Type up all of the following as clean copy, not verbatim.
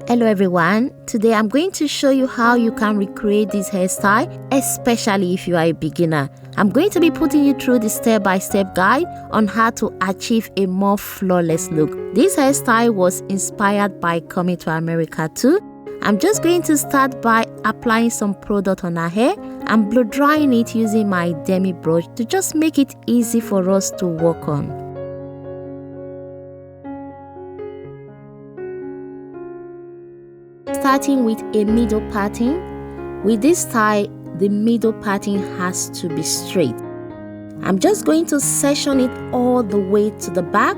Hello everyone, today I'm going to show you how you can recreate this hairstyle, especially if you are a beginner. I'm going to be putting you through the step-by-step guide on how to achieve a more flawless look. This hairstyle was inspired by coming to America too. I'm just going to start by applying some product on our hair and blow drying it using my demi brush to just make it easy for us to work on. Starting with a middle parting. With this style, the middle parting has to be straight. I'm just going to section it all the way to the back.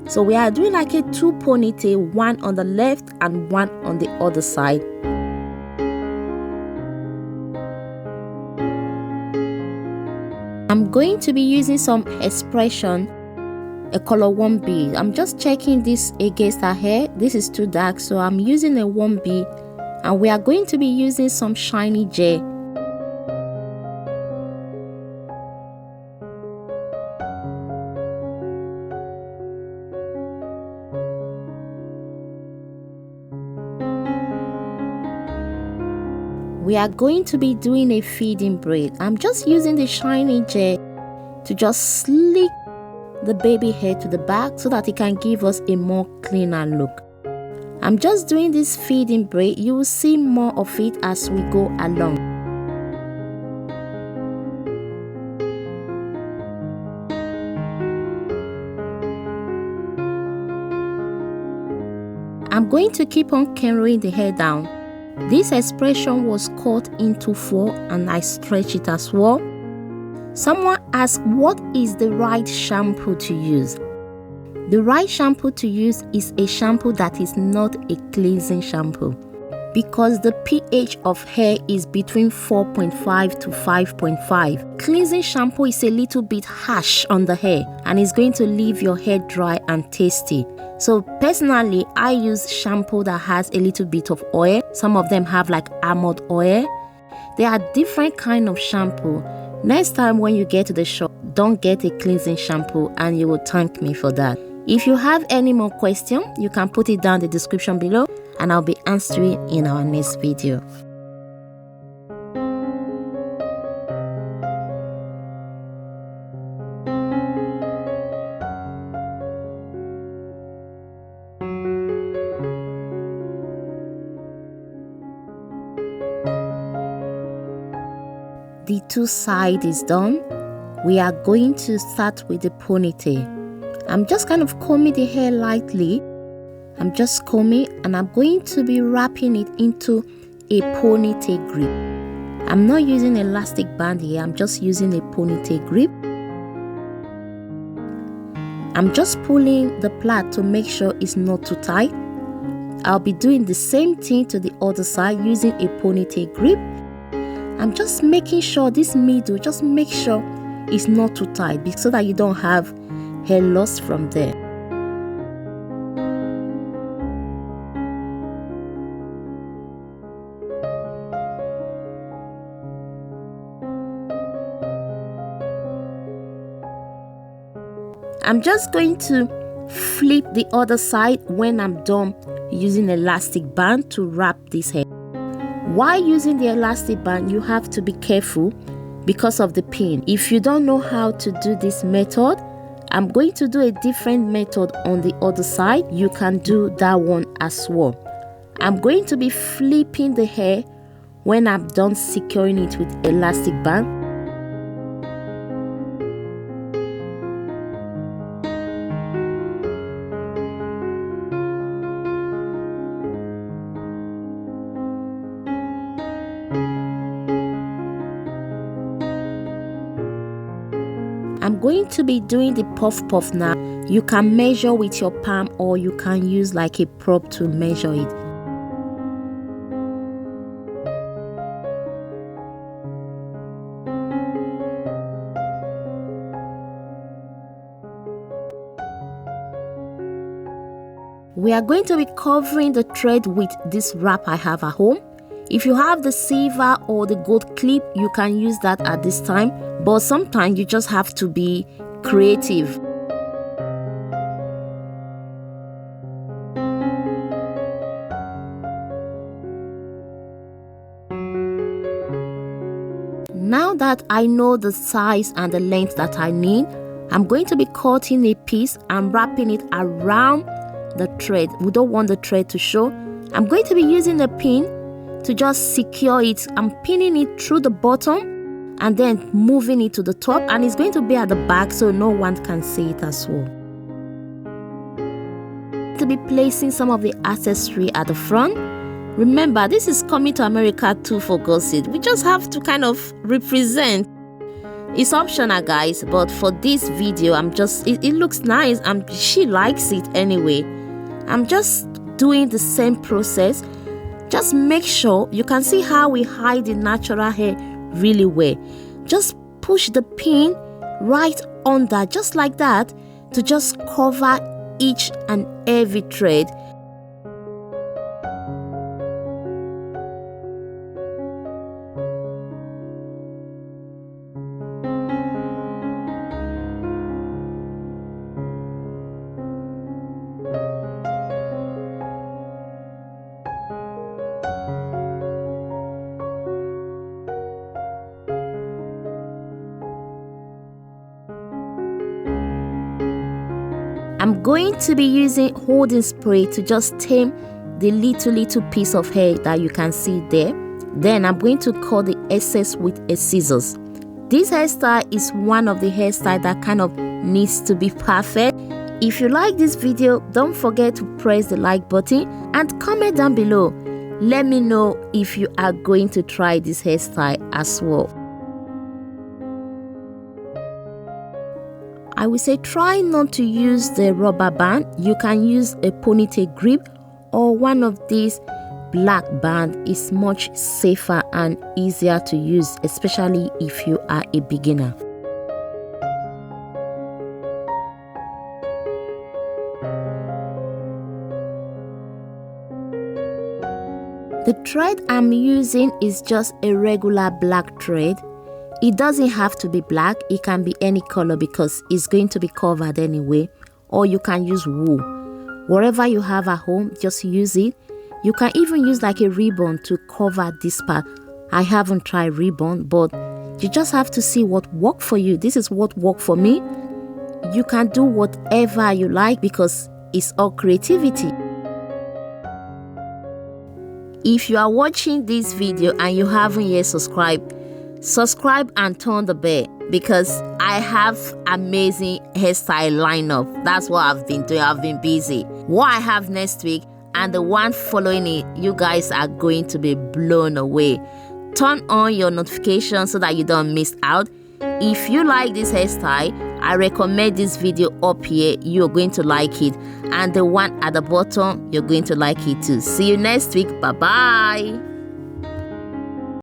So we are doing like a two ponytail, one on the left and one on the other side. I'm going to be using some expression, a color 1B. I'm just checking this against her hair. This is too dark, so I'm using a 1B, and we are going to be using some shiny gel. We are going to be doing a feeding braid. I'm just using the shiny gel to just slick the baby hair to the back so that it can give us a more cleaner look. I'm just doing this feeding braid. You will see more of it as we go along. I'm going to keep on curling the hair down. This expression was cut into 4 and I stretch it as well. Someone asked, what is the right shampoo to use? The right shampoo to use is a shampoo that is not a cleansing shampoo, because the pH of hair is between 4.5 to 5.5. Cleansing shampoo is a little bit harsh on the hair and is going to leave your hair dry and tasty. So personally, I use shampoo that has a little bit of oil. Some of them have like almond oil. There are different kinds of shampoo. Next time when you get to the shop, don't get a cleansing shampoo and you will thank me for that. If you have any more questions, you can put it down in the description below and I'll be answering in our next video. The two sides is done. We are going to start with the ponytail. I'm just kind of combing the hair lightly. I'm just combing and I'm going to be wrapping it into a ponytail grip. I'm not using elastic band here. I'm just using a ponytail grip. I'm just pulling the plait to make sure it's not too tight. I'll be doing the same thing to the other side using a ponytail grip. I'm just making sure this middle, just make sure it's not too tight so that you don't have hair loss from there. I'm just going to flip the other side when I'm done using elastic band to wrap this hair. While using the elastic band, you have to be careful because of the pin. If you don't know how to do this method, I'm going to do a different method on the other side. You can do that one as well. I'm going to be flipping the hair when I'm done securing it with elastic band. I'm going to be doing the puff now. You can measure with your palm or you can use like a prop to measure it. We are going to be covering the thread with this wrap I have at home. If you have the silver or the gold clip, you can use that at this time, but sometimes you just have to be creative. Now that I know the size and the length that I need, I'm going to be cutting a piece and wrapping it around the thread. We don't want the thread to show. I'm going to be using a pin to just secure it. I'm pinning it through the bottom and then moving it to the top, and it's going to be at the back so no one can see it as well. To be placing some of the accessory at the front. Remember, this is coming to America too, for God's sake. We just have to kind of represent. It's optional, guys, but for this video, it looks nice and she likes it anyway. I'm just doing the same process. Just make sure you can see how we hide the natural hair really well. Just push the pin right under, just like that, to just cover each and every thread. I'm going to be using holding spray to just tame the little piece of hair that you can see there. Then I'm going to cut the excess with a scissors. This hairstyle is one of the hairstyles that kind of needs to be perfect. If you like this video, don't forget to press the like button and comment down below. Let me know if you are going to try this hairstyle as well. I will say try not to use the rubber band. You can use a ponytail grip or one of these black band. Is much safer and easier to use, especially if you are a beginner. The thread I'm using is just a regular black thread. It doesn't have to be black, it can be any color because it's going to be covered anyway. Or you can use wool. Whatever you have at home, just use it. You can even use like a ribbon to cover this part. I haven't tried ribbon, but you just have to see what works for you. This is what worked for me. You can do whatever you like because it's all creativity. If you are watching this video and you haven't yet subscribed and turn the bell because I have amazing hairstyle lineup. That's what I've been doing. I've been busy. What I have next week and the one following it, you guys are going to be blown away. Turn on your notifications so that you don't miss out. If you like this hairstyle, I recommend this video up here. You're going to like it, and the one at the bottom, you're going to like it too. See you next week. Bye bye.